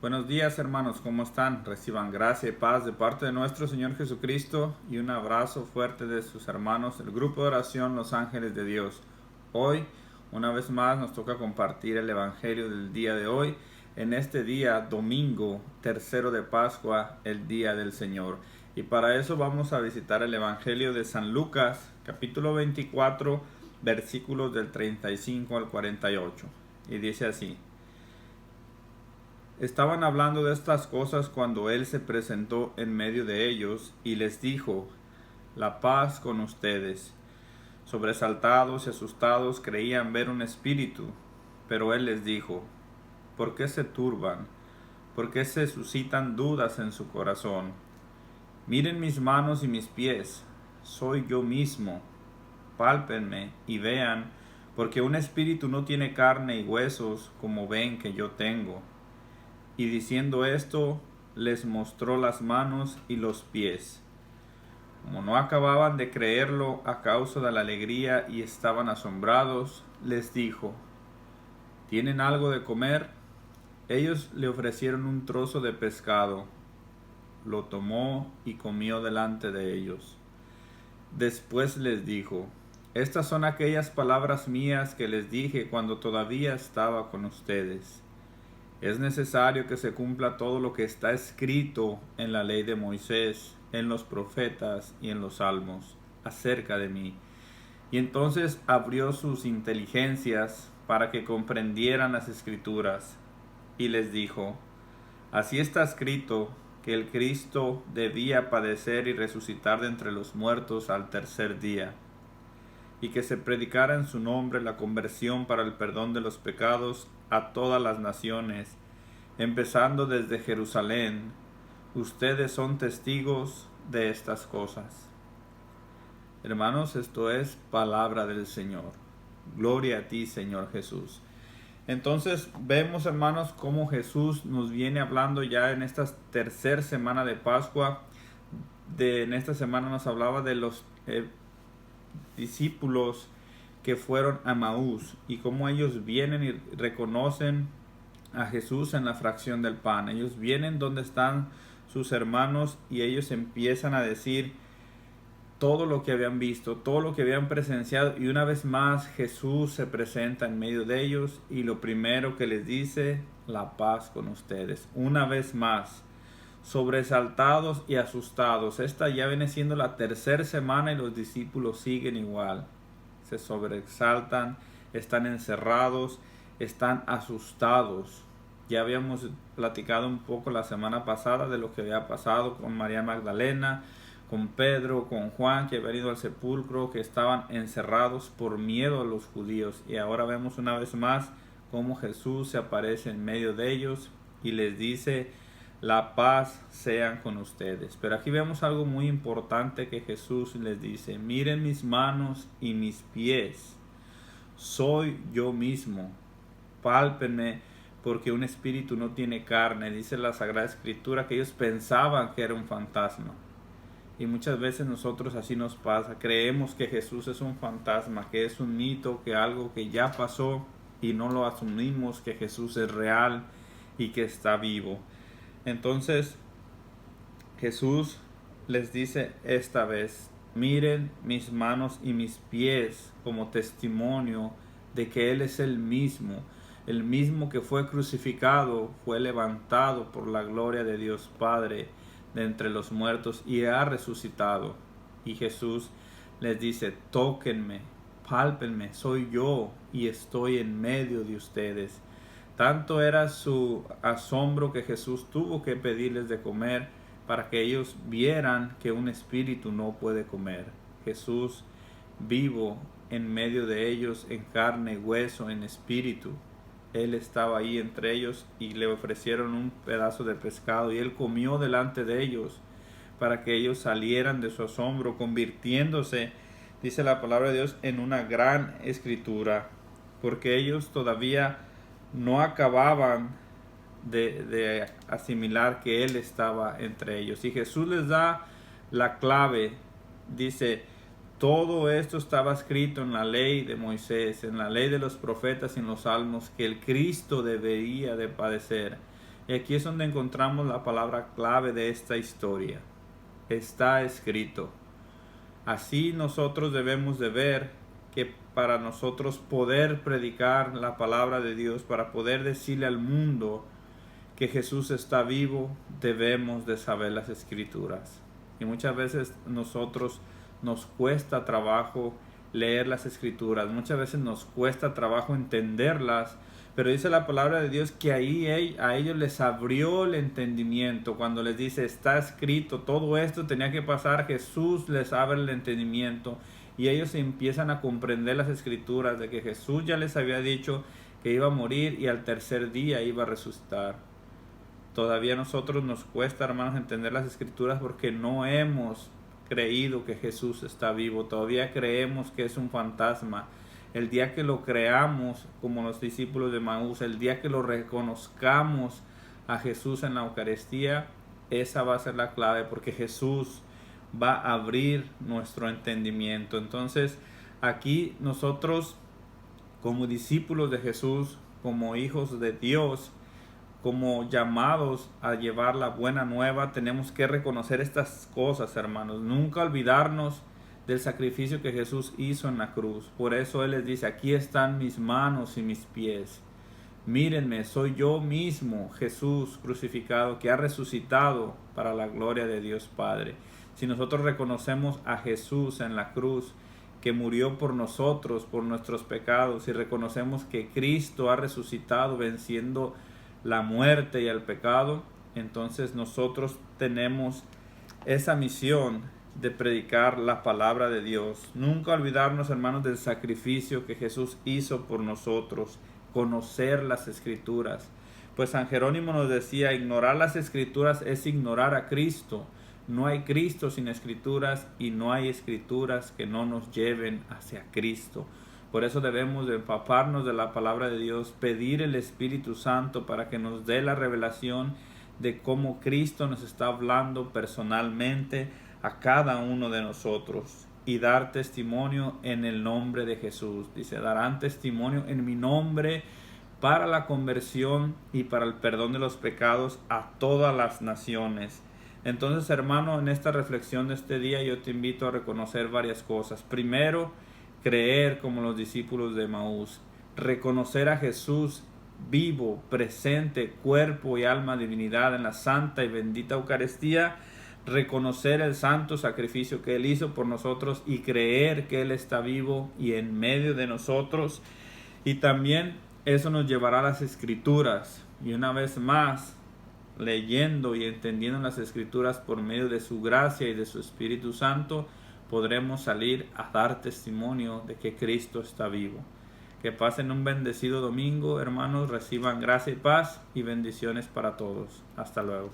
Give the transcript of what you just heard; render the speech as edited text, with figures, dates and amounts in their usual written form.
Buenos días, hermanos, ¿cómo están? Reciban gracia y paz de parte de nuestro Señor Jesucristo y un abrazo fuerte de sus hermanos del grupo de oración Los Ángeles de Dios. Hoy, una vez más, nos toca compartir el Evangelio del día de hoy, en este día, domingo, tercero de Pascua, el día del Señor. Y para eso vamos a visitar el Evangelio de San Lucas, capítulo 24, versículos del 35 al 48. Y dice así: Estaban hablando de estas cosas cuando él se presentó en medio de ellos y les dijo: La paz con ustedes. Sobresaltados y asustados creían ver un espíritu, pero él les dijo: ¿Por qué se turban? ¿Por qué se suscitan dudas en su corazón? Miren mis manos y mis pies, soy yo mismo. Pálpenme y vean, porque un espíritu no tiene carne y huesos como ven que yo tengo. Y diciendo esto, les mostró las manos y los pies. Como no acababan de creerlo a causa de la alegría y estaban asombrados, les dijo: ¿Tienen algo de comer? Ellos le ofrecieron un trozo de pescado. Lo tomó y comió delante de ellos. Después les dijo: Estas son aquellas palabras mías que les dije cuando todavía estaba con ustedes. Es necesario que se cumpla todo lo que está escrito en la ley de Moisés, en los profetas y en los salmos acerca de mí. Y entonces abrió sus inteligencias para que comprendieran las escrituras, y les dijo: Así está escrito que el Cristo debía padecer y resucitar de entre los muertos al tercer día, y que se predicara en su nombre la conversión para el perdón de los pecados a todas las naciones, empezando desde Jerusalén. Ustedes son testigos de estas cosas. Hermanos, esto es palabra del Señor. Gloria a ti, Señor Jesús. Entonces vemos, hermanos, cómo Jesús nos viene hablando ya en esta tercera semana de Pascua. En esta semana nos hablaba de los discípulos que fueron a Maús y cómo ellos vienen y reconocen a Jesús en la fracción del pan. Ellos vienen donde están sus hermanos y ellos empiezan a decir todo lo que habían visto, todo lo que habían presenciado, y una vez más Jesús se presenta en medio de ellos y lo primero que les dice: la paz con ustedes. Una vez más, sobresaltados y asustados. Esta ya viene siendo la tercera semana y los discípulos siguen igual. Se sobresaltan, están encerrados, están asustados. Ya habíamos platicado un poco la semana pasada de lo que había pasado con María Magdalena, con Pedro, con Juan, que habían ido al sepulcro, que estaban encerrados por miedo a los judíos. Y ahora vemos una vez más cómo Jesús se aparece en medio de ellos y les dice: la paz sean con ustedes. Pero aquí vemos algo muy importante que Jesús les dice: miren mis manos y mis pies, soy yo mismo. Pálpenme, porque un espíritu no tiene carne. Dice la Sagrada Escritura que ellos pensaban que era un fantasma. Y muchas veces nosotros así nos pasa. Creemos que Jesús es un fantasma, que es un mito, que algo que ya pasó, y no lo asumimos que Jesús es real y que está vivo. Entonces Jesús les dice esta vez: miren mis manos y mis pies como testimonio de que Él es el mismo que fue crucificado, fue levantado por la gloria de Dios Padre de entre los muertos y ha resucitado. Y Jesús les dice: tóquenme, pálpenme, soy yo y estoy en medio de ustedes. Tanto era su asombro que Jesús tuvo que pedirles de comer para que ellos vieran que un espíritu no puede comer. Jesús vivo en medio de ellos, en carne y hueso, en espíritu. Él estaba ahí entre ellos y le ofrecieron un pedazo de pescado y Él comió delante de ellos para que ellos salieran de su asombro, convirtiéndose, dice la palabra de Dios, en una gran escritura, porque ellos todavía no acababan de asimilar que Él estaba entre ellos. Y Jesús les da la clave. Dice: todo esto estaba escrito en la ley de Moisés, en la ley de los profetas y en los salmos, que el Cristo debería de padecer, Y aquí es donde encontramos la palabra clave de esta historia. Está escrito. Así nosotros debemos de ver que para nosotros poder predicar la palabra de Dios, para poder decirle al mundo que Jesús está vivo, debemos de saber las Escrituras. Y muchas veces nosotros nos cuesta trabajo leer las Escrituras, muchas veces nos cuesta trabajo entenderlas, pero dice la palabra de Dios que ahí a ellos les abrió el entendimiento. Cuando les dice, está escrito, todo esto tenía que pasar, Jesús les abre el entendimiento y ellos empiezan a comprender las Escrituras de que Jesús ya les había dicho que iba a morir y al tercer día iba a resucitar. Todavía a nosotros nos cuesta, hermanos, entender las Escrituras porque no hemos creído que Jesús está vivo. Todavía creemos que es un fantasma. El día que lo creamos, como los discípulos de Maús, el día que lo reconozcamos a Jesús en la Eucaristía, esa va a ser la clave, porque Jesús va a abrir nuestro entendimiento. Entonces, aquí nosotros, como discípulos de Jesús, como hijos de Dios, como llamados a llevar la buena nueva, tenemos que reconocer estas cosas, hermanos. Nunca olvidarnos del sacrificio que Jesús hizo en la cruz. Por eso Él les dice, aquí están mis manos y mis pies. Mírenme, soy yo mismo, Jesús crucificado, que ha resucitado para la gloria de Dios Padre. Si nosotros reconocemos a Jesús en la cruz, que murió por nosotros, por nuestros pecados, y reconocemos que Cristo ha resucitado venciendo la muerte y el pecado, entonces nosotros tenemos esa misión de predicar la palabra de Dios. Nunca olvidarnos, hermanos, del sacrificio que Jesús hizo por nosotros, conocer las Escrituras. Pues San Jerónimo nos decía, ignorar las Escrituras es ignorar a Cristo. No hay Cristo sin Escrituras y no hay Escrituras que no nos lleven hacia Cristo. Por eso debemos de empaparnos de la palabra de Dios, pedir el Espíritu Santo para que nos dé la revelación de cómo Cristo nos está hablando personalmente a cada uno de nosotros, y dar testimonio en el nombre de Jesús. Dice, darán testimonio en mi nombre para la conversión y para el perdón de los pecados a todas las naciones. Entonces, hermano, en esta reflexión de este día yo te invito a reconocer varias cosas. Primero, creer como los discípulos de Maús, reconocer a Jesús vivo, presente, cuerpo y alma, divinidad en la santa y bendita Eucaristía, reconocer el santo sacrificio que Él hizo por nosotros y creer que Él está vivo y en medio de nosotros. Y también eso nos llevará a las Escrituras, y una vez más, leyendo y entendiendo las Escrituras por medio de su gracia y de su Espíritu Santo, podremos salir a dar testimonio de que Cristo está vivo. Que pasen un bendecido domingo, hermanos, reciban gracia y paz y bendiciones para todos. Hasta luego.